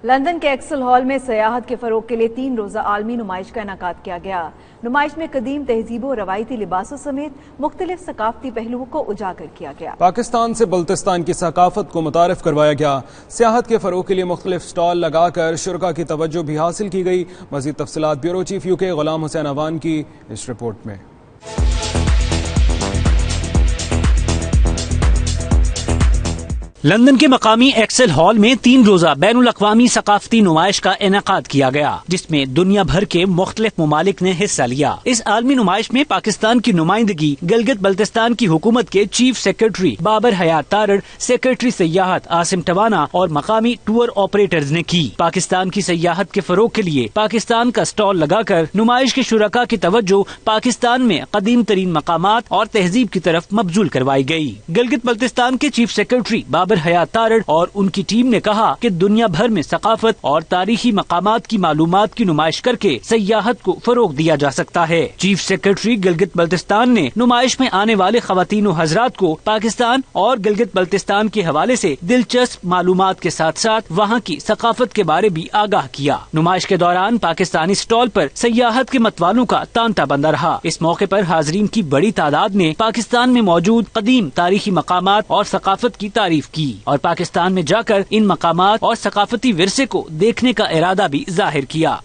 London کے Excel hall میں سیاحت کے فروغ کے لیے 3 روزہ عالمی نمائش کا انعقاد کیا گیا۔ نمائش میں قدیم تہذیبوں و روایتی لباسوں سمیت مختلف ثقافتی پہلوؤں کو اجاگر کیا گیا۔ پاکستان سے بلتستان کی ثقافت کو متعارف کروایا گیا۔ سیاحت کے فروغ کے لیے مختلف سٹال لگا کر شرکاء کی توجہ بھی حاصل کی گئی۔ مزید تفصیلات بیورو چیف UK غلام حسین اوان کی اس رپورٹ میں۔ لندن کے مقامی ایکسل ہال میں 3 روزہ بین الاقوامی ثقافتی نمائش کا انعقاد کیا گیا، جس میں دنیا بھر کے مختلف ممالک نے حصہ لیا۔ اس عالمی نمائش میں پاکستان کی نمائندگی گلگت بلتستان کی حکومت کے چیف سیکرٹری بابر حیات تارڑ، سیکرٹری سیاحت عاصم ٹوانا اور مقامی ٹور آپریٹرز نے کی۔ پاکستان کی سیاحت کے فروغ کے لیے پاکستان کا سٹال لگا کر نمائش کے شرکاء کی توجہ پاکستان میں قدیم ترین مقامات اور تہذیب کی طرف مبذول کروائی گئی۔ گلگت بلتستان کے چیف سیکرٹری بابر حیات تارڑ اور ان کی ٹیم نے کہا کہ دنیا بھر میں ثقافت اور تاریخی مقامات کی معلومات کی نمائش کر کے سیاحت کو فروغ دیا جا سکتا ہے۔ چیف سیکرٹری گلگت بلتستان نے نمائش میں آنے والے خواتین و حضرات کو پاکستان اور گلگت بلتستان کے حوالے سے دلچسپ معلومات کے ساتھ ساتھ وہاں کی ثقافت کے بارے بھی آگاہ کیا۔ نمائش کے دوران پاکستانی سٹال پر سیاحت کے متوالوں کا تانتا بندہ رہا۔ اس موقع پر حاضرین کی بڑی تعداد نے پاکستان میں موجود قدیم تاریخی مقامات اور ثقافت کی تعریف کی اور پاکستان میں جا کر ان مقامات اور ثقافتی ورثے کو دیکھنے کا ارادہ بھی ظاہر کیا۔